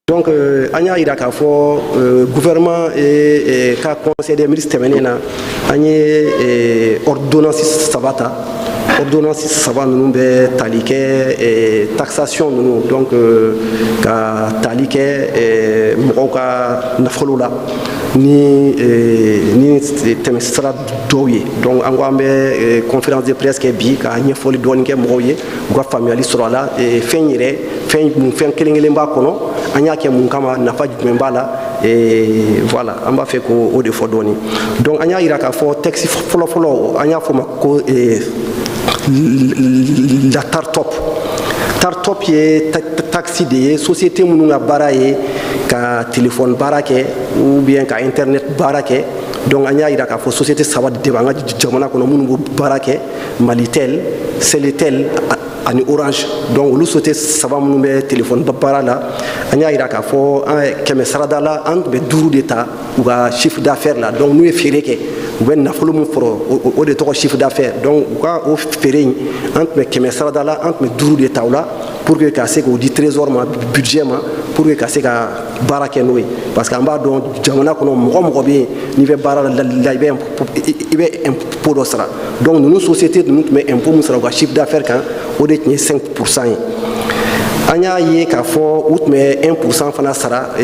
Donc, anya ira k'a fɔ gouvernement et ka conseil des ministres tɛmɛnen na an ye ordonnance saba ta. Ordonnance saba ninnu bɛ tali kɛ taxation ninnu, donc ka tali kɛ mɔgɔw ka nafolo la ni tɛmɛsira dɔw ye. Donc an ko an bɛ conférence de presse kɛ bi ka ɲɛfɔli dɔɔni kɛ mɔgɔw ye u ka faamuyali sɔrɔ a la, fɛn kelen kelen b'a kɔnɔ, an y'a kɛ mun kama, nafa jumɛn b'a la, voilà, an b'a fɛ k'o de fɔ dɔɔni. Donc an y'a yira k'a fɔ texte fɔlɔfɔlɔ an y'a fɔ ma ko la Tartop. Tartop ye taxi de ye, société minnu ka baara ye ka téléphone baara kɛ ou bien ka internet baara kɛ. Donc an y'a yira k'a fɔ société saba de b'an ka jamana kɔnɔ minnu b'o baara kɛ: Malitel, Seletel ani Orange. Donc olu société saba minnu bɛ téléphone baara la, an y'a yira k'a fɔ kɛmɛ sarada la an tun bɛ 5 de ta u ka chiffre d'affaires la. Donc n'u ye feere kɛ u bɛ nafolo min sɔrɔ o de tɔgɔ chiffre d'affaires. Donc u ka o feere in an tun bɛ kɛmɛ sarada la an tun bɛ 5 de ta o la pour que ka se k'o di trésor ma, budget ma, pour que ka se ka baara kɛ n'o ye. Parce que an b'a dɔn jamana kɔnɔ mɔgɔ bɛ yen n'i bɛ baara la i bɛ impôt dɔ sara. Donc ninnu société ninnu tun bɛ impôt min sara u ka chiffre d'affaires kan o de tun ye 5% ye. An y'a ye k'a fɔ u tun bɛ 1% fana sara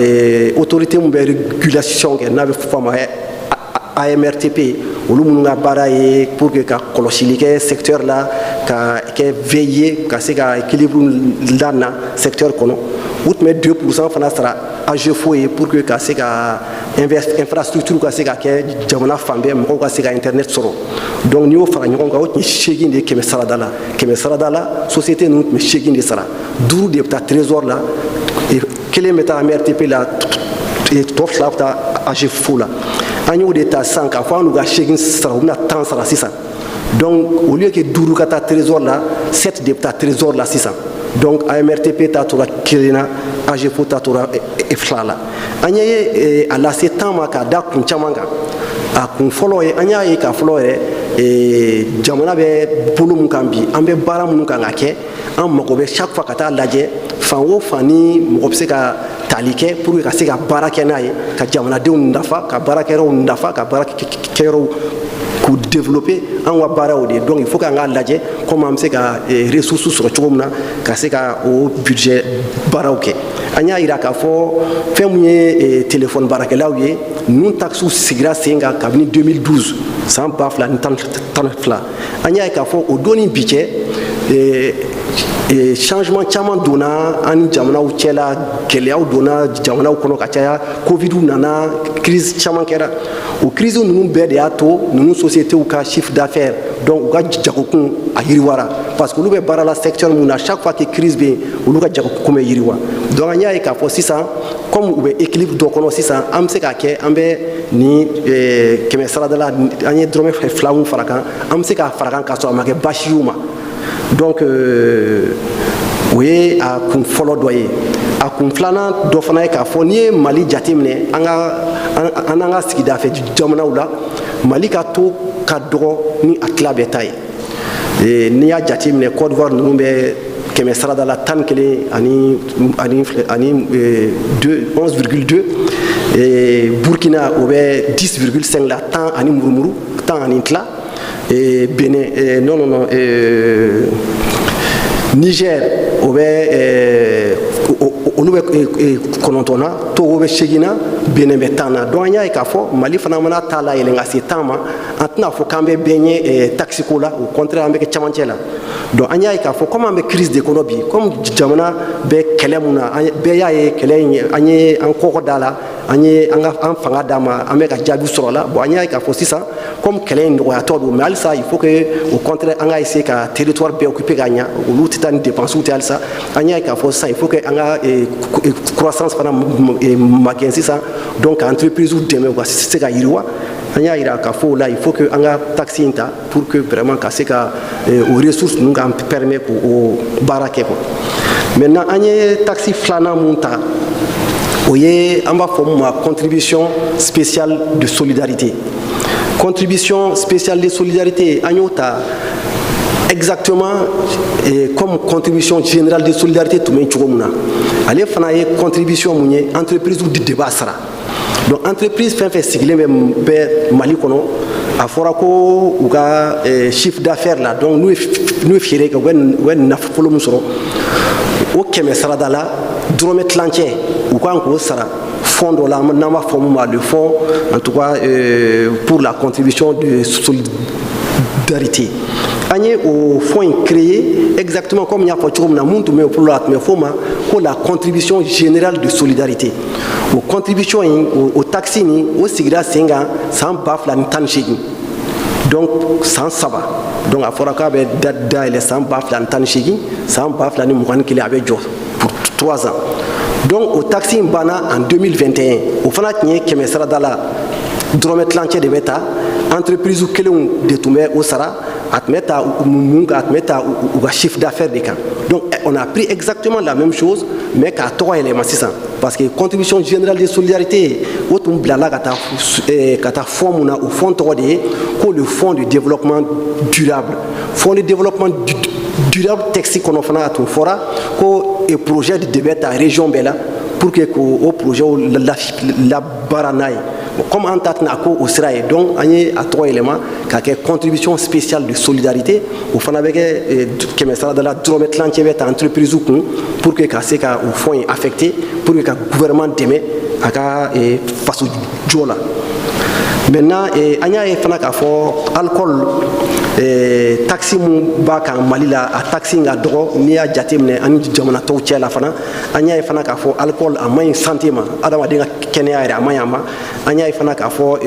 autorité min bɛ régulation kɛ n'a bɛ fɔ a ma AMRTP, olu minnu ka baara ye pour que ka kɔlɔsili kɛ secteur la, ka kɛ veiller ka se ka équilibre lana secteur kɔnɔ. U tun bɛ 2% fana sara AGEFO ye pour que ka se ka infrastructure ka se ka kɛ jamana fan bɛɛ, mɔgɔw ka se ka internet sɔrɔ. Donc n'i y'o fara ɲɔgɔn kan o tun ye 8 de ye kɛmɛ sarada la. Kɛmɛ sarada la société ninnu tun bɛ 8 de sara, 5 de bɛ taa trésor la, 1 bɛ taa AMRTP la, tɔ 2 bɛ taa AGEFO la. An y'o de ta sisan k'a fɔ an n'u ka 8 sara u bɛna 10 sara sisan. Donc au lieu que 5 ka taa trésor la, 7 de bɛ taa trésor la sisan. Donc AMRTP ta tora 1 na, AGEFO ta tora 2 la. An ye a lase temps ma k'a da kun caman kan. A kun fɔlɔ ye an y'a ye k'a fɔlɔ yɛrɛ jamana bɛ bolo min kan bi, an bɛ baara minnu kan ka kɛ, an mago bɛ chaque fois ka taa lajɛ fan o fan ni mɔgɔ bɛ se ka tali kɛ pour que ka se ka baara kɛ n'a ye, ka jamanadenw nafa, ka baarakɛyɔrɔw nafa, ka baarakɛyɔrɔw k'u développer an ka baaraw de. Donc il faut k'an k'a lajɛ comment an bɛ se ka ressources sɔrɔ cogo min na ka se ka o budget baaraw kɛ. An y'a yira k'a fɔ fɛn min ye téléphone baarakɛlaw ye, ninnu taxes sigira sen kan kabini 2012 san 2012. An y'a ye k'a fɔ o don ni bi cɛ changement caman donna an ni jamanaw cɛla, gɛlɛyaw donna jamanaw kɔnɔ ka caya, covid nana, crise caman kɛra. O crise ninnu bɛɛ de y'a to ninnu sociétés ka chiffre d'affaires, donc u ka jagokun a yiriwara parce que olu bɛ baara la secteur mun na chaque fois que crise bɛ yen olu ka jagokun bɛ yiriwa. Donc an y'a ye k'a fɔ sisan comme u bɛ équilibre dɔ kɔnɔ sisan an bɛ se k'a kɛ an bɛ ni kɛmɛ sarada la an ye dɔrɔmɛ 2 mun fara kan, an bɛ se k'a fara kan k'a sɔrɔ a ma kɛ baasi y'u ma. Donc o ye a kun fɔlɔ dɔ ye. A kun filanan dɔ fana ye k'a fɔ n'i ye Mali jateminɛ an n'an ka sigida fɛ jamanaw la, Mali ka taux ka dɔgɔ ni a tila bɛɛ ta ye. N'i y'a jateminɛ Côte d'Ivoire ninnu bɛ kɛmɛ sarada la 11 ani 11,2, Burkina o bɛ 10,5 la, 10 ani murumuru, 10 ani tila, Bénin Niger o bɛ olu bɛ 9 na, Togo bɛ 8 na, Bénin bɛ 10 na. Donc an y'a ye k'a fɔ Mali fana mana taa la yɛlɛn ka se 10 ma, an tɛna fɔ k'an bɛ bɛɛ ɲɛ taxe ko la, au contraire an bɛ kɛ camancɛ la. Donc an y'a ye k'a fɔ comme an bɛ crise de kɔnɔ bi, comme jamana bɛ kɛlɛ mun na, bɛɛ y'a ye kɛlɛ in an ye an kɔkɔ da la, an ye an fanga d'a ma, an bɛ ka jaabi sɔrɔ la. Bon an y'a ye k'a fɔ sisan comme kɛlɛ in nɔgɔyatɔ don, mais halisa il faut que au contraire an ka essayer ka territoire bɛɛ occuper ka ɲa, olu tɛ taa ni dépenses tɛ halisa. An y'a ye k'a fɔ sisan il faut que an ka croissance fana magɛn sisan, donc ka entreprise dɛmɛ u ka se ka yiriwa. An y'a yira k'a fɔ o la il faut que an ka taxe in ta pour que vraiment ka se ka o ressources ninnu k'an permet k'o baara kɛ quoi. Maintenant an ye taxe filanan mun ta o ye an b'a fɔ mun ma contribution spéciale de solidarité. Contribution spéciale de solidarité an y'o ta exactement comme contribution générale de solidarité tout le monde. Allez faire une contribution à entreprise ou de débat. Donc l'entreprise fait sigler Mali kono a fora ko ou chiffre d'affaires là donc nous fier que when na folo musoro o keme sara dala drome tlanche ou quoi encore sara fond de la nama forme le fond en tout cas pour la contribution de solidarité agné au fond créé exactement comme il y a pour na muntu mais pour la pour la contribution générale de solidarité aux contributions au taxi ni au sigira senga sans bafla ni tanchigi donc sans saba donc à foraka be dada ile sans bafla ni tanchigi sans bafla ni mukani kile avec jo pour 3 ans donc au taxi bana en 2021 au fana tnie kemesara dala dromet lanche de beta entreprise ou kelon de tumer au sara atmeta munga atmeta ou chiffre d'affaires de camp. Donc on a pris exactement la même chose mais qu'à 3 éléments 600 parce que contribution générale de solidarité autre blala kata forme au fond 3D que le fonds de développement durable fonds de développement durable texte qu'on a fait à tout fora que le projet de débat à région bella pour que au projet la baranaï comme en tant au Israël donc on y a 3 éléments qui a contribution spéciale de solidarité au fond avec que mais ça dans la dromet l'entier entreprise pour que c'est au fond affecté pour que le gouvernement demain à face au jola maintenant on y a fana fort alcool taxi mu ba kan Mali la a taxi nga doro ni ya jatemne an jamana to cela fana anya fana ka fo alcool a may santé ma adama dinga kenya ira mayama anya fana ka fo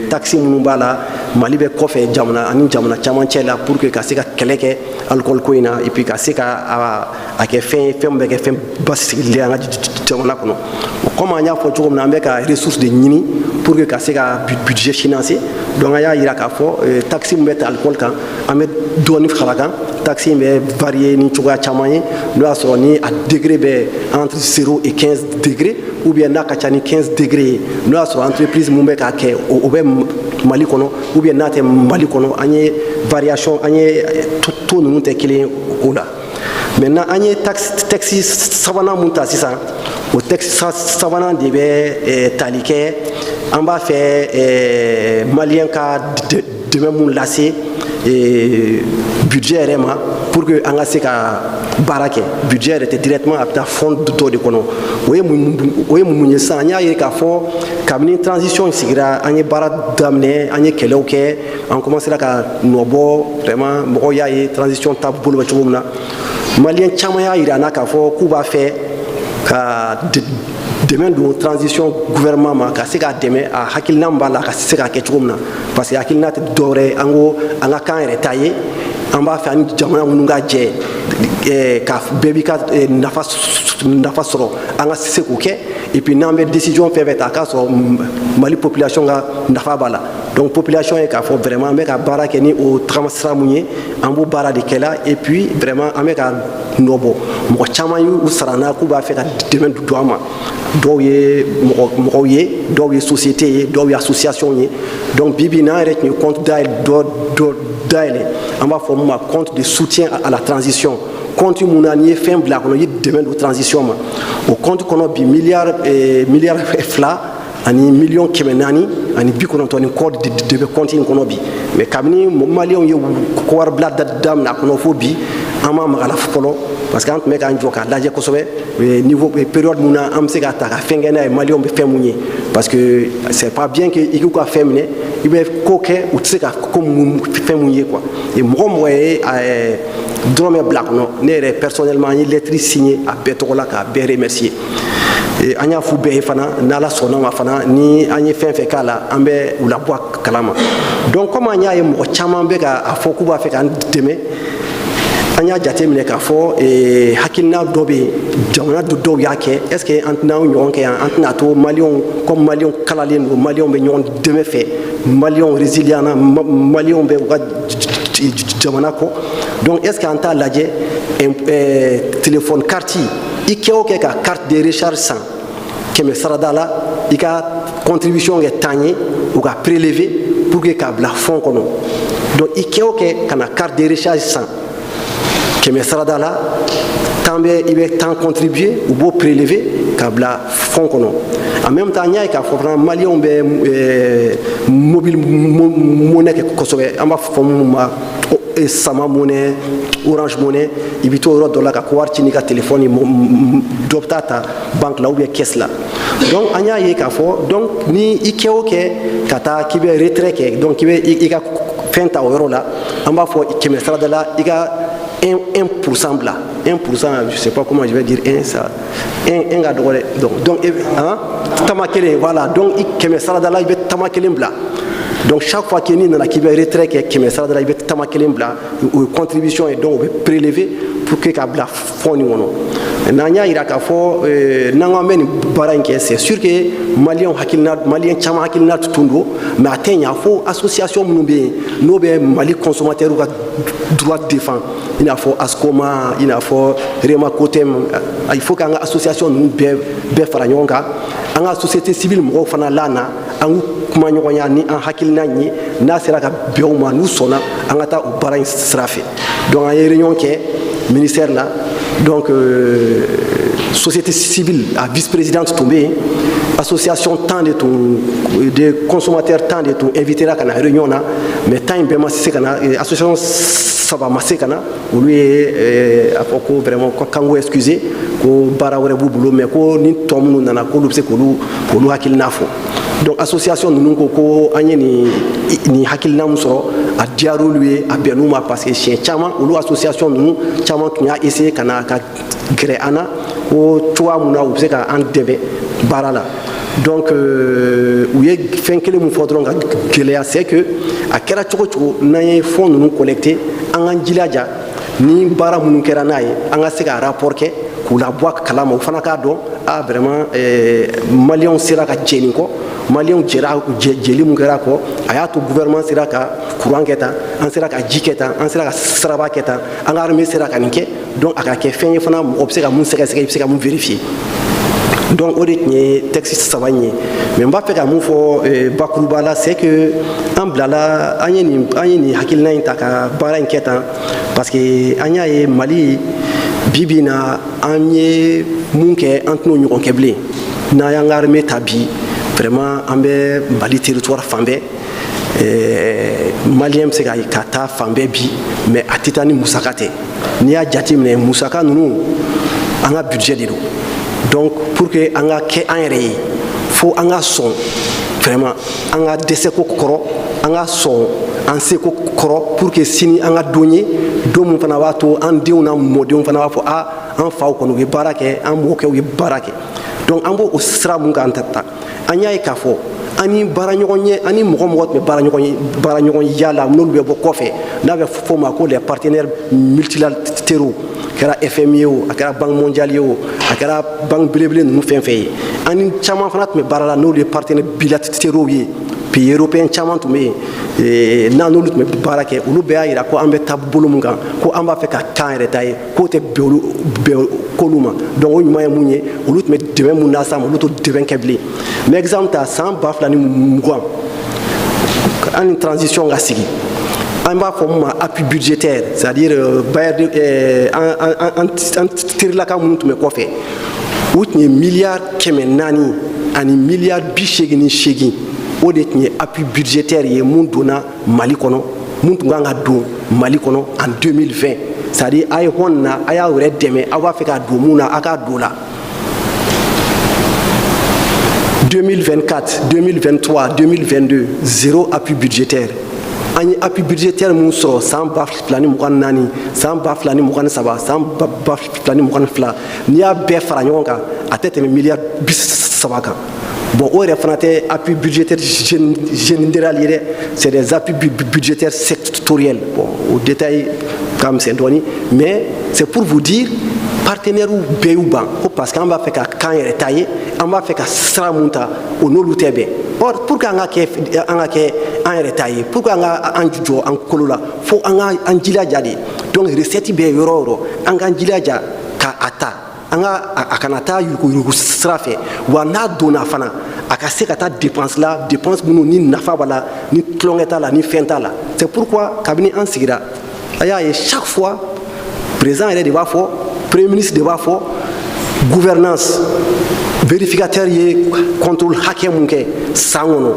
taxi mu bala Mali be ko fe jamana an jamana chaman cela pour que ka sika keleke alcool ko ina et puis ka sika a ke fin be ke fin bas le nga jamana kono comment anya fo to na be ka ressources de nini pour que ka sika budget financier donc aya ira ka fo taxi mu bet alcool kan amet doni khalakan taxi mais varié ni chuga chamaye nous a soni à degré entre 0 et 15 degrés ou bien na kachani 15 degrés nous a so entreprise mumbe ka ke au Mali kono ou bien naté Mali kono anye variation anye tout nous te kile ola maintenant anye taxi savana munta sisa au taxi savana debe talike on va faire malien ka de même lassé et budget RMA pour que anga seka barake budget était directement à fond de tout de kono oye mu sanya y ka fo kamini transition sigira anye bara damne anye keloke on commence là ka nobo vraiment mo ya y transition tabul ba chumna malien chama ya irana ka fo ku ba fait ka demain de transition gouvernement ka seka demain a hakilna mbala ka seka ke chumna parce que hakilna te dore ango anga kan retailler on va faire une jamana munga je ka baby ka nafa soro anga se ko ke et puis nambe décision fait avec ka so Mali population ga nafa bala donc population e ka faut vraiment me ka baraka ni au transra munye ambo bara de kela et puis vraiment ameka nobo mo chama yu usarana ku ba fait ka demain du doama doye mo ye doye société doye association ye donc bibi na rek ni compte d'ail d'aile on va former un compte de soutien à la transition compte mounanier fin black on y demain de transition au compte qu'on a bi milliard fla ani million kemenani ani bi kono toni code de compte qu'on a bi mais kamni malion yo ko war blad dam na kono fo bi ama magala folo parce que mec an joka daje ko sobe niveau période mouna am se ga ta fengena malion be femunye parce que c'est pas bien que iku ka femine ibe koke ou se ka comme femunye quoi et mo moye drome black no nere personnellement ni lettre signé à Petola ka be remercier et anya fu be fana nala sona ma fana ni anya fen fe kala ambe ou la bois kalama donc comment anya e mo chama be ka afoku ba fe kan deme anya jatemine ka fo et hakilna dobe jamana do yake est-ce que antna nyon ke antna to malion comme malion kalalen malion be nyon deme fe malion résilient malion be jamana ko donc est-ce que anta laje téléphone carte ikeo ke ka carte de recharge 100 que me saradala ika contribution est tagné ou ka prélever pour que ka bla fond kono donc i kɛ o kɛ ka na carte de recharge san kɛmɛ sarada la temps bɛ i bɛ temps contribuer u b'o prélever ka bila fond kɔnɔ en même temps n y'a ye k'a fɔ fana maliyɛnw bɛ mobile monnaie kɛ kosɛbɛ an b'a fɔ minnu ma sama monnaie orange monnaie i bɛ to yɔrɔ dɔ la ka wari ci n'i ka téléphone dɔ bɛ taa ta banque la ou bien caisse la donc an y'a ye k'a fɔ donc ni i kɛ o kɛ ka taa k'i bɛ retrait kɛ donc k'i bɛ i ka fɛn ta o yɔrɔ la an b'a fɔ kɛmɛ sarada la i ka 1% bila 1%, je sais pas comment je vais dire 1 ça 1 ga dɔgɔ dɛ donc hein tama kelen voilà donc i kɛmɛ sarada la i bɛ tama kelen bila donc chaque fois que ni nana k'i bɛ retrait kɛ kɛmɛ sarada la i bɛ tama kelen bila o ye contribution ye donc o bɛ prélever pour que k'a bila fond nin kɔnɔ n'an y'a yira k'a fɔ n'an k'an bɛ nin baara in kɛ c'est sûr que maliyɛnw caman hakilina tun don mais a tɛ ɲa fo association minnu bɛ yen n'o bɛ mali consommateurs ka droit défend i n'a fɔ ASCOMA i n'a fɔ REMA COTEM il faut k'an ka association ninnu bɛɛ fara ɲɔgɔn kan an ka société civile mɔgɔw fana la na an k'u kuma ɲɔgɔnya ni an hakilina ye n'a sera ka bɛn o ma n'u sɔnna an ka taa o baara in sira fɛ donc an ye réunion kɛ ministère là donc société civile a vice-présidente tun bɛ yen association temps de consommateurs temps de tun invité la ka na réunion na mais temps in bɛɛ ma se ka na association saba ma se ka na olu ye a fɔ ko vraiment k'an k'o excuser ko baara wɛrɛ b'u bolo mais ko ni tɔ minnu nana k'olu bɛ se k'olu hakilina fɔ donc association ninnu ko an ye nin hakilina min sɔrɔ a diyara olu ye a bɛnn'u ma parce que siɲɛ caman olu association ninnu caman tun y'a essayer ka na ka gɛrɛ an na ko cogoya mun na u bɛ se ka an dɛmɛ baara la donc u ye fɛn kelen min fɔ dɔrɔn ka gɛlɛya c'est que a kɛra cogo cogo n'an ye fond ninnu collecté an k'an jilaja ni baara minnu kɛra n'a ye an ka se ka rapport kɛ k'u labɔ a kalama u fana k'a dɔn ah vraiment maliyɛnw sera ka jɛ nin kɔ maliyɛnw jɛli min kɛra kɔ a y'a to gouvernement sera ka courant kɛ tan an sera ka ji kɛ tan an sera ka siraba kɛ tan an ka armée sera ka nin kɛ donc a ka kɛ fɛn ye fana mɔgɔ bɛ se ka mun sɛgɛsɛgɛ i bɛ se ka mun vérifier donc o de tun ye texte saba in ye mais n b'a fɛ ka mun fɔ bakuruba la c'est que an bilala an ye nin hakilina in ta ka baara in kɛ tan parce que an y'a ye mali bi in na an ye mun kɛ an tɛn'o ɲɔgɔn kɛ bilen n'an y'an ka armée ta bi vraiment an bɛ mali territoire fan bɛɛ maliyɛn bɛ se ka taa fan bɛɛ bi mais a tɛ taa ni musaka tɛ n'i y'a jateminɛ musaka ninnu an ka budget de don donc pour que an ka kɛ an yɛrɛ ye fo an ka sɔn vraiment an ka dɛsɛ ko kɔrɔ an ka sɔn an seko kɔrɔ pour que sini an ka don ye don min fana b'a to an denw n'a mɔdenw fana b'a fɔ ah an faw kɔni u ye baara kɛ an mɔkɛw ye baara kɛ donc an b'o sira mun kan ta an y'a ye k'a fɔ ani baaraɲɔgɔn ye ani mɔgɔ tun bɛ baaraɲɔgɔn yala n'olu bɛ bɔ kɔfɛ n'a bɛ fɔ o ma ko les partenaires multilatéraux a kɛra FMI ye o a kɛra banque mondiale ye o a kɛra banque belebele ninnu fɛn fɛn ye ani caman fana tun bɛ baara la n'olu ye partenaires bilatéraux ye pays européen caman tun bɛ yen n'olu tun bɛ baara kɛ olu bɛɛ y'a jira ko an bɛ taa bolo min kan ko an b'a fɛ ka k'an yɛrɛ ta ye k'o tɛ bɛn k'olu ma donc o ɲuman ye mun ye olu tun bɛ dɛmɛ mun lase an ma olu t'o dɛmɛ kɛ bilen mais exemple ta san 2020 an ni transition ka sigi an b'a fɔ mun ma appui budgétaire c'est à dire an terilaka minnu tun bɛ kɔfɛ u tun ye miliyari 400 ani miliyari 88 o de tun ye appui budgétaire ye mun donna mali kɔnɔ mun tun kan ka don mali kɔnɔ en 2020 c'est à dire a ye hɔn na a y'a yɛrɛ dɛmɛ aw b'a fɛ ka don mun na a k'a don la 2024 2023 2022 zéro appui budgétaire an ye appui budgétaire mun sɔrɔ san 2024 san 2023 san 2022 n'i y'a bɛɛ fara ɲɔgɔn kan a tɛ tɛmɛ miliyari 30 kan bon o yɛrɛ fana tɛ appui budgétaire général ye dɛ c'est des appuis budgétaires sectoriels bon au détail ka misɛn dɔɔni mais c'est pour vous dire partenaires bɛɛ y'u ban ko parce que an b'a fɛ ka k'an yɛrɛ ta ye an b'a fɛ ka sira mun ta o n'olu tɛ bɛn or pour que an ka kɛ an yɛrɛ ta ye pour que an ka an jɔ an kolo la fo an ka an jilaja de donc recette bɛ yɔrɔ o yɔrɔ an k'an jilaja ka a ta an ka a kana taa yuruguyurugu sira fɛ wa n'a donna fana a ka se ka taa dépense la dépense minnu ni nafa b'a la ni tulonkɛ t'a la ni fɛn t'a la. C'est pourquoi kabini an sigira a y'a ye chaque fois président yɛrɛ de b'a fɔ premier ministre de b'a fɔ gouvernance vérificateur ye contrôle hakɛ mun kɛ san kɔnɔ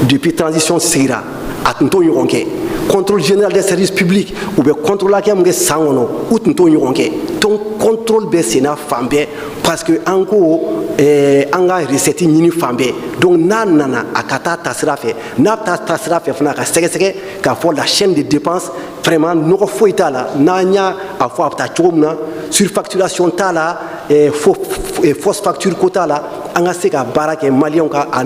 depuis transition sigira a tun t'o ɲɔgɔn kɛ. Contrôle général des services publics ou bien contrôle hakɛ mun kɛ san kɔnɔ u tun t'o ɲɔgɔn kɛ. Donc contrôle bɛ senna fan bɛɛ parce que an ko an ka recette ɲini fan bɛɛ. Donc n'a nana a ka taa tasira fɛ n'a bɛ taa tasira fɛ fana a ka sɛgɛsɛgɛ k'a fɔ la chaîne de dépenses vraiment nɔgɔ foyi t'a la n'an y'a fɔ a bɛ taa cogo min na surfacturation t'a la fausse facture ko t'a la an ka se ka baara kɛ maliyɛnw ka a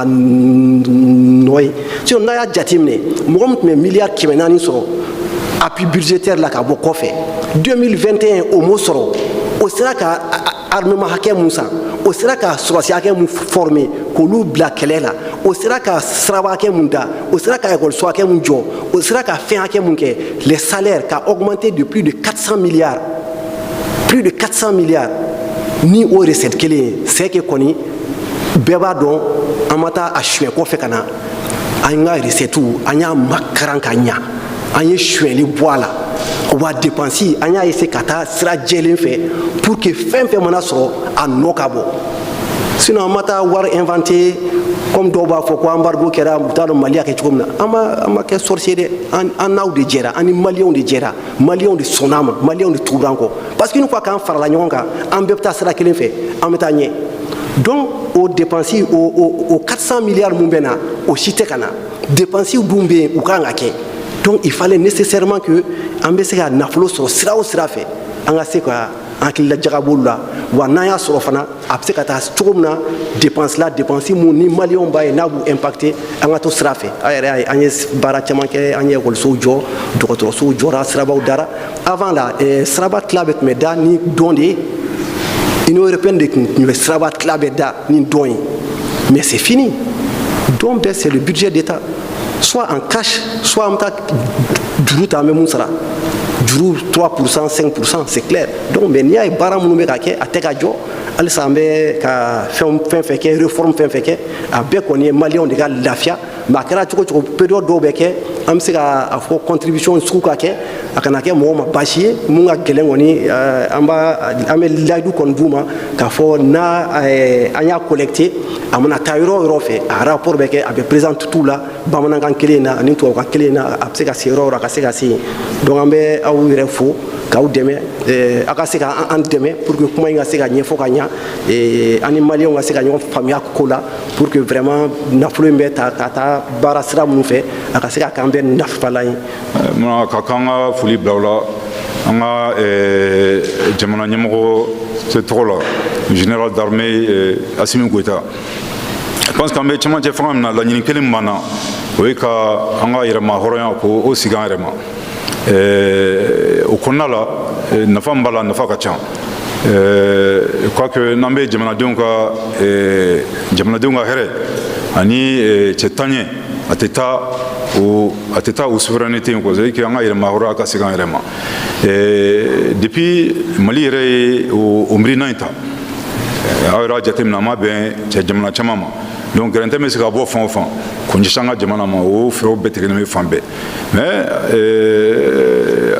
nɔ ye. Sinon n'a y'a jateminɛ mɔgɔ min tun bɛ miliyari 400 sɔrɔ appui budgétaire la ka bɔ kɔfɛ 2021 o m'o sɔrɔ o sera ka armement hakɛ mun san o sera ka sɔrɔsi hakɛ mun former k'olu bila kɛlɛ la o sera ka siraba hakɛ mun da o sera ka école-so hakɛ mun jɔ o sera ka fɛn hakɛ mun kɛ les salaires ka augmenter de plus de 400 milliards ni o recette kelen ye c'est que kɔni bɛɛ b'a dɔn an ma taa a suɲɛ kɔfɛ ka na an ka recette an y'a makaran ka ɲa an ye suɲɛli bɔ a la wa dépense an y'a essayer ka taa sira jɛlen fɛ pour que fɛn fɛn mana sɔrɔ a nɔ ka bɔ sinon an ma taa wari inventé comme dɔw b'a fɔ ko embargo kɛra u t'a dɔn Mali y'a kɛ cogo min na an ma kɛ sorcier dɛ an n'aw de jɛra an ni maliyɛnw de jɛra maliyɛnw de sɔnn'a ma maliyɛnw de tugura an kɔ parce que une fois k'an farala ɲɔgɔn kan an bɛɛ bɛ taa sira kelen fɛ an bɛ taa ɲɛ donc o dépense o 400 milliards mun bɛ na o si tɛ ka na dépense dun bɛ yen u kan ka kɛ donc il fallait nécessairement que an bɛ se ka nafolo sɔrɔ sira o sira fɛ an ka se ka an hakilila jagabolu la wa n'an y'a sɔrɔ fana a bɛ se ka taa cogo min na dépense mun ni maliyɛnw b'a ye n'a b'u impacté an ka to sira fɛ a yɛrɛ y'a ye an ye baara caman kɛ an ye ekɔlisow jɔ dɔgɔtɔrɔsow jɔra sirabaw dara avant la siraba tila bɛ tun bɛ da ni dɔn de ye Union européenne de tun bɛ siraba tila bɛ da ni dɔn ye mais c'est fini dɔn bɛɛ c'est le budget d'État soit en cash soit an bɛ taa juru ta an bɛ mun sara juru 3% 5% c'est clair donc mais n'i y'a ye baara minnu bɛ ka kɛ a tɛ ka jɔ halisa an bɛ ka fɛn kɛ réforme fɛn kɛ a bɛɛ kɔni ye maliyɛnw de ka lafiya mais a kɛra cogo cogo période dɔw bɛ kɛ an bɛ se k'a fɔ contribution sugu ka kɛ a kana kɛ mɔgɔw ma baasi ye mun ka gɛlɛn kɔni an bɛ layidu kɔni d'u ma k'a fɔ an y'a collecté a mana taa yɔrɔ o yɔrɔ fɛ a rapport bɛ kɛ a bɛ présente tout la bamanankan kelen in na ani tubabukan kelen in na a bɛ se ka se yɔrɔ o yɔrɔ a ka se ka se yen donc an bɛ aw yɛrɛ fo k'aw dɛmɛ a ka se k'an dɛmɛ pour que kuma in ka se ka ɲɛfɔ ka ɲa an ni maliyɛnw ka se ka ɲɔgɔn faamuya ko la pour que vraiment nafolo in bɛ ta ka taa baara sira minnu fɛ a ka se ka k'an bɛɛ nafalan ye. Ka kan ka foli bila o la an ka jamana ɲɛmɔgɔ tɔgɔ la général d'armée Assimi Goïta. Je pense qu'an bɛ cɛmancɛ fanga min na laɲini kelen min b'an na o ye ka an ka yɛrɛma hɔrɔnya k'o sigi an yɛrɛ ma. O kɔnɔna la nafa min b'a la nafa ka ca quoique n'an bɛ jamanadenw ka hɛrɛ ani cɛ taɲɛ a tɛ taa o souveraineté in kɔ c'est à dire que an ka yɛrɛma hɔrɔnya ka segin an yɛrɛ ma depuis Mali yɛrɛ ye o miirina in ta aw yɛrɛ y'a jateminɛ a ma bɛn cɛ jamana caman ma donc gɛrɛntɛ bɛ se ka bɔ fan o fan ko ɲɛsin an ka jamana ma o fɛɛrɛw bɛɛ tigɛlen bɛ fan bɛɛ mais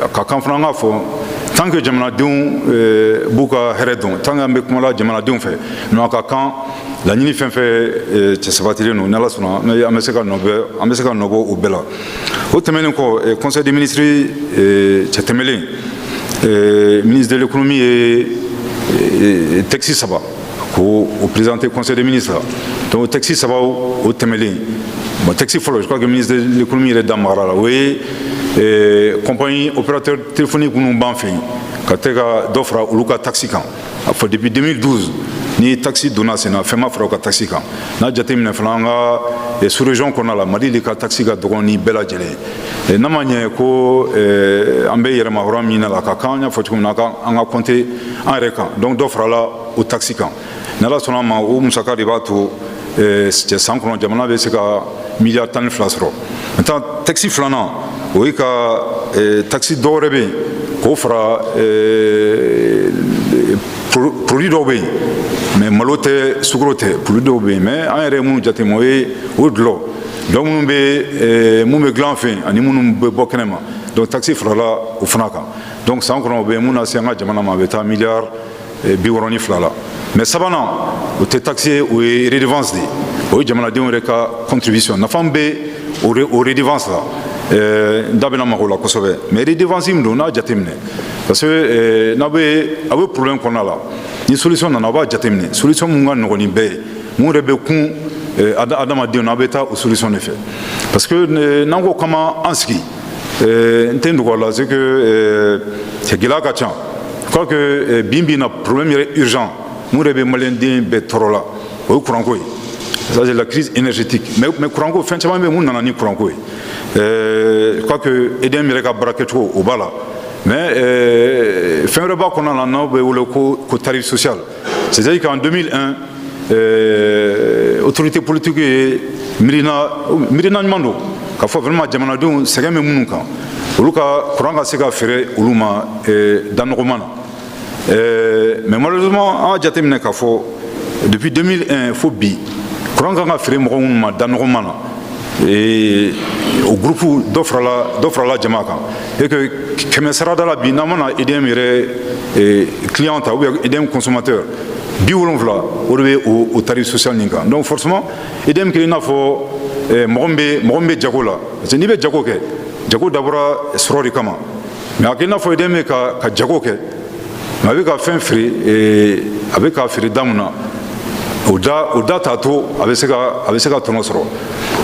a ka kan fana an k'a fɔ tant que jamanadenw b'u ka hɛrɛ dɔn tant que an bɛ kuma la jamanadenw fɛ non a ka kan laɲini fɛn fɛn cɛ sabatilen don n'Ala sɔnna an bɛ se ka nɔ bɔ o bɛɛ la o tɛmɛnen kɔ conseil des ministres cɛ tɛmɛlen ministre de l'économie ye texte 3 k'o présenter conseil des ministres la donc o texte 3 o tɛmɛlen bon texte fɔlɔ je crois que ministre de l'économie yɛrɛ da magara la o ye compagnie opérateur téléphonique minnu b'an fɛ yen ka tɛ ka dɔ fara olu ka taxe kan a fɔ depuis 2012 ni taxe donna sen na fɛn ma fara o ka taxe kan n'a jateminɛ fana an ka sous région kɔnɔna la Mali de ka taxe ka dɔgɔ ni bɛɛ lajɛlen n'a ma ɲɛ ko an bɛ yɛrɛma hɔrɔnya min na la ka kan an y'a fɔ cogo min na an ka compter an yɛrɛ kan donc dɔ farala o taxe kan n'Ala sɔnna ma o musaka de b'a to cɛ san kɔnɔ jamana bɛ se ka miliyari 12 sɔrɔ maintenant taxe filanan o ye ka taxe dɔ wɛrɛ bɛ yen k'o fara produit dɔw bɛ yen mais malo tɛ sukaro tɛ produit dɔw bɛ yen mais an yɛrɛ minnu jateminɛ o ye dulɔ dɔw minnu bɛ dilan an fɛ yen ani minnu bɛ bɔ kɛnɛma donc taxe farala o fana kan donc san kɔnɔ o bɛ mun lase an ka jamana ma a bɛ taa miliyari 62 la mais sabanan o tɛ taxe ye o ye redevance de ye o ye jamanadenw yɛrɛ ka contribution nafa bɛ o redevance la n da bɛna mago la kosɛbɛ mais redevance min don n'a jateminɛ parce que n'a bɛ a bɛ problème kɔnɔna la ni solution nana a b'a jateminɛ solution mun ka nɔgɔn ni bɛɛ ye mun yɛrɛ bɛ kun adamadenw na a bɛ taa o solution de fɛ parce que n'an ko k'an an sigi n tɛ n dogo a la c'est que gɛlɛya ka ca je crois que bin na problème yɛrɛ urgent mun yɛrɛ bɛ maliyɛnden bɛɛ tɔɔrɔ la o ye courant ko ye ça c'est la crise énergétique mais courant ko fɛn caman bɛ yen mun nana ni courant ko ye je crois que EDM yɛrɛ ka baara kɛcogo o b'a la mais fɛn wɛrɛ b'a kɔnɔna na n'aw bɛ wele ko tarif social c'est-à-dire qu'en 2001 autorité politique ye miirina ɲuman don k'a fɔ vraiment jamanadenw sɛgɛn bɛ minnu kan olu ka courant ka se ka feere olu ma da nɔgɔman na mais malheureusement an ka jateminɛ k'a fɔ depuis 2001 fo bi courant kan ka feere mɔgɔ minnu ma da nɔgɔman na o groupe dɔ farala jama kan et que kɛmɛ sarada la bi n'an mana EDM yɛrɛ client ta ou bien EDM consommateur 70 o de bɛ o tarif social nin kan donc forcément EDM kelen i n'a fɔ mɔgɔ min bɛ jago la parce que n'i bɛ jago kɛ jago dabɔra sɔrɔ de kama mais a kɛ i n'a fɔ EDM bɛ ka jago kɛ mais a bɛ ka fɛn feere a bɛ ka feere da mun na o da t'a to a bɛ se ka tɔnɔ sɔrɔ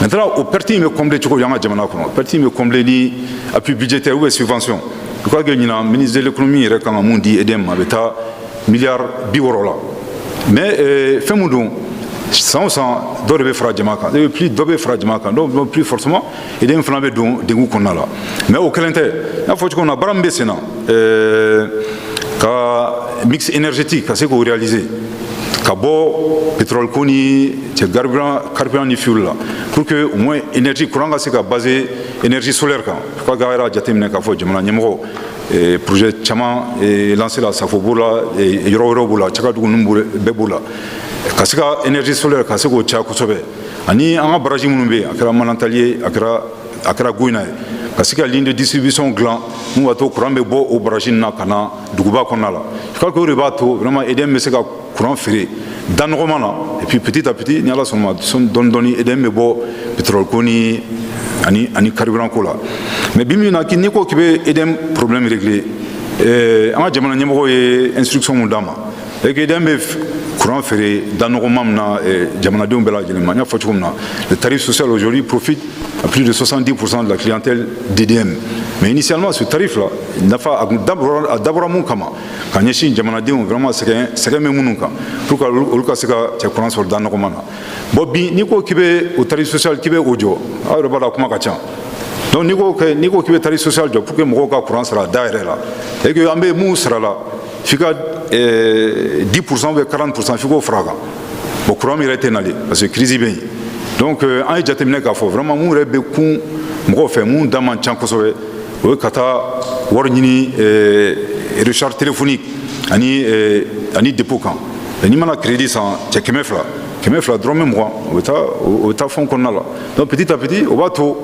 maintenant o perte in bɛ combler cogo di an ka jamana kɔnɔ perte in bɛ combler ni appui budgétaire ou bien subvention je crois que ɲinan ministre de l'économie yɛrɛ kan ka mun di EDM ma a bɛ taa miliyari 60 la mais fɛn mun don san o san dɔ de bɛ fara jama kan dɔ bɛ fara jama kan donc plus forcément EDM fana bɛ don degun kɔnɔna la mais o kelen tɛ n y'a fɔ cogo min na baara min bɛ sen na ka mix énergétique ka se k'o réaliser ka bɔ pétrole ko ni carburant ni fuel la pour que au moins énergie courant ka se ka baser énergie solaire kan je crois que a yɛrɛ jateminɛ k'a fɔ jamana ɲɛmɔgɔ projet caman lancé la Safo b'o la yɔrɔ wɛrɛw b'o la Cagadugu ninnu bɛɛ b'o la ka se ka énergie solaire ka se k'o caya kosɛbɛ ani an ka baraji minnu bɛ yen a kɛra Manantali ye a kɛra Goyina ye ka se ka ligne de distribution dilan mun b'a to courant bɛ bɔ o baraji ninnu na ka na duguba kɔnɔna la je crois que o de b'a to vraiment EDM bɛ se ka courant feere da nɔgɔman na et puis petit à petit ni Ala sɔnna ma dɔɔni dɔɔni EDM bɛ bɔ pétrole ko ni ani carburant ko la mais bi min na n'i ko k'i bɛ EDM problème régler an ka jamana ɲɛmɔgɔ ye instruction mun d'a ma et que EDM bɛ courant feere da nɔgɔman min na jamanadenw bɛɛ lajɛlen ma n y'a fɔ cogo min na le tarif social aujourd'hui profite à plus de 70% de la clientèle d'EDM mais initialement ce tarif là nafa a dabɔra mun kama ka ɲɛsin jamanadenw vraiment sɛgɛn bɛ minnu kan pour que olu ka se ka cɛ courant sɔrɔ da nɔgɔman na bon bi n'i ko k'i bɛ o tarif social k'i bɛ o jɔ aw yɛrɛ b'a la kuma ka ca donc n'i ko k'i bɛ tarif social jɔ pour que mɔgɔw ka courant sara da yɛrɛ la et que an bɛ mun sara la f'i ka 10% ou 40% f'i k'o fara a kan bon courant min yɛrɛ tɛ nalen parce que crise bɛ yen donc an ye jateminɛ k'a fɔ vraiment mun yɛrɛ bɛ kun mɔgɔw fɛ mun da man ca kosɛbɛ o ye ka taa wari ɲini recharge téléphonique ani dépôt kan n'i mana crédit san cɛ 200 dɔrɔmɛ 20 o bɛ taa fond kɔnɔna la donc petit à petit o b'a to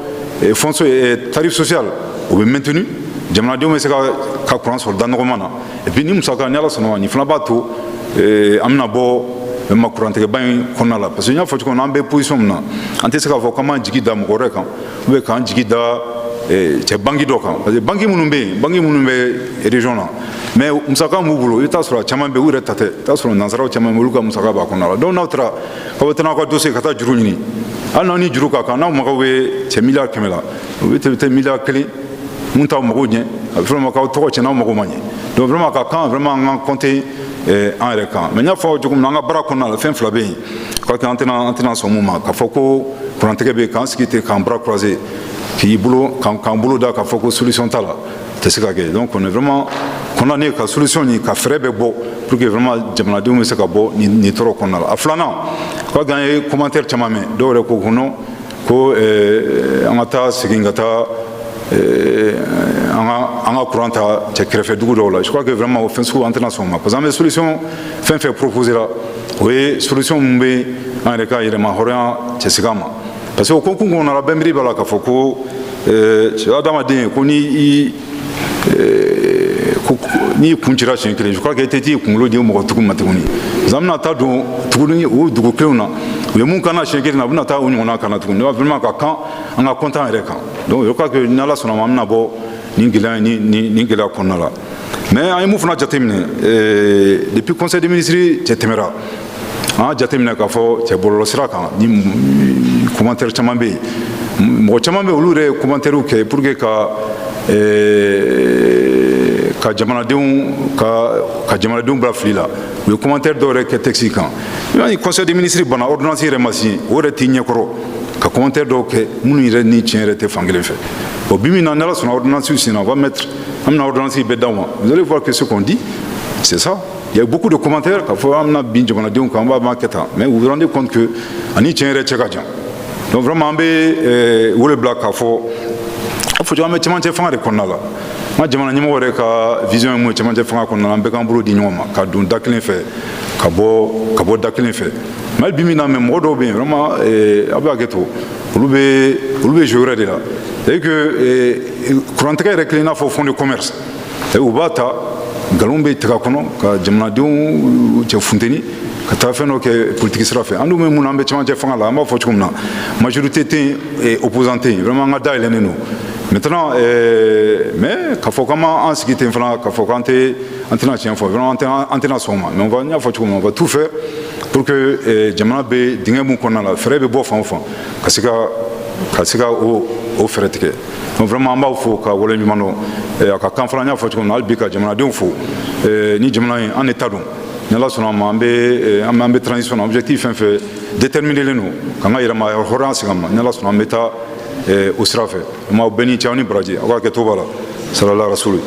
tarif social o bɛ maintenu jamanadenw bɛ se ka courant sɔrɔ da nɔgɔman na et puis ni musaka ni Ala sɔnna ma nin fana b'a to an bɛna bɔ ma kurantigɛba in kɔnɔna la parce que n y'a fɔ cogo min na an bɛ position min na an tɛ se k'a fɔ k'an b'an jigi da mɔgɔ wɛrɛ kan ou bien k'an jigi da cɛ banque dɔ kan parce que banque minnu bɛ yen banque minnu bɛ région na mais musaka b'u bolo i bɛ taa sɔrɔ a caman bɛ yen u yɛrɛ ta tɛ i bɛ taa sɔrɔ nansaraw caman bɛ yen olu ka musaka b'a kɔnɔna la donc n'aw taara k'aw bɛ taa n'aw ka dossier ka taa juru ɲini hali n'aw ni juru ka kan n'aw mago bɛ cɛ miliyari 100 la o bɛ tɛ miliyari 1 mun t'aw mago ɲɛ a bɛ fɔ ma k'aw tɔgɔ tiɲɛ n'aw mago ma ɲɛ donc vraiment ka kan vraiment an ka compter an yɛrɛ kan mais n y'a fɔ cogo min na an ka baara kɔnɔna la fɛn fila bɛ yen je crois que an tɛna sɔn mun ma k'a fɔ ko kurantigɛ bɛ yen k'an sigi ten k'an bras croiser k'an bolo da k'a fɔ ko solution t'a la tɛ se ka kɛ donc on est vraiment condamné ka solution ɲini ka fɛɛrɛ bɛ bɔ pour que vraiment jamanadenw bɛ se ka bɔ nin tɔɔrɔ kɔnɔna la a filanan je crois que an ye commentaire caman mɛn dɔw yɛrɛ ko non ko an ka taa segin ka taa an ka courant ta cɛ kɛrɛfɛ dugu dɔw la je crois que vraiment o fɛn sugu an tɛna sɔn o ma parce que an bɛ solution fɛn fɛn proposer la o ye solution min bɛ an yɛrɛ ka yɛrɛma hɔrɔnya cɛsigi ma parce que o ko kun kɔnɔna la bɛɛ miiri b'a la k'a fɔ ko adamaden ko n'i kun cira siɲɛ kelen je crois que i tɛ t'i kunkolo di mɔgɔ tugun ma tuguni parce que an bɛna taa don tuguni o dugu kelenw na u ye mun kana siɲɛ kelen na u bɛna taa o ɲɔgɔnna kana tuguni vraiment ka kan an ka kɔntan yɛrɛ kan donc je crois que ni ala sɔnna ma an bɛna bɔ nin gɛlɛya kɔnɔna la mais an ye mun fana jateminɛ depuis conseil des ministres cɛ tɛmɛra an y'a jateminɛ k'a fɔ cɛ bɔlɔlɔsira kan ni commentaire caman bɛ yen mɔgɔ caman bɛ yen olu yɛrɛ ye commentaires kɛ pour que ka jamanadenw bila fili la u ye commentaire dɔw yɛrɛ kɛ texte kan i b'a ye conseil des ministres banna ordonnance yɛrɛ ma signé o yɛrɛ t'i ɲɛkɔrɔ ka commentaire dɔw kɛ minnu yɛrɛ ni tiɲɛ yɛrɛ tɛ fankelen fɛ bon bi min na n'ala sɔnna ordonnance signé on va mettre an bɛna ordonnance bɛɛ d'aw ma vous allez voir que ce qu'on dit c'est ça il y a beaucoup de commentaires k'a fɔ an bɛna bin jamanadenw kan an b'a kɛ tan mais vous vous rendez compte que ani tiɲɛ yɛrɛ cɛ ka jan donc vraiment an bɛ wele bila k'a fɔ an bɛ cɛmancɛ fanga de kɔnɔna la n ka jamana ɲɛmɔgɔ yɛrɛ ka vision ye mun ye cɛmancɛ fanga kɔnɔna la an bɛɛ k'an bolo di ɲɔgɔn ma ka don da kelen fɛ ka bɔ da kelen fɛ mais hali bi min na mais mɔgɔ dɔw bɛ yen vraiment a bɛ hakɛ to olu bɛ jouer wɛrɛ de la c'est que kurantigɛ yɛrɛ kelen i n'a fɔ fond de commerce u b'a ta nkalon bɛ tigɛ a kɔnɔ ka jamanadenw cɛ funteni ka taa fɛn dɔ kɛ politique sira fɛ an dun bɛ mun na an bɛ cɛmancɛ fanga la an b'a fɔ cogo min na majorité tɛ yen opposant tɛ yen vraiment an ka dayɛlɛnnen don maintenant mais k'a fɔ k'an b'an sigi ten fana k'a fɔ k'an tɛna tiɲɛ fɔ vraiment an tɛna sɔn o ma mais n y'a fɔ cogo min na on va tout faire pour que jamana bɛ dingɛ mun kɔnɔna la fɛɛrɛ bɛ bɔ fan o fan ka se ka o fɛɛrɛ tigɛ donc vraiment an b'aw fo ka waleɲuman dɔn a ka kan fana n y'a fɔ cogo min na hali bi ka jamanadenw fo ni jamana in an de ta don ni ala sɔnna ma an bɛ transition na objectif fɛn fɛn déterminé len don k'an ka yɛrɛma hɔrɔnya segin a ma ni ala sɔnna an bɛ taa o sira fɛ o ma bɛɛ ni cɛ aw ni baraji aw ka hakɛto b'a la salala rasulu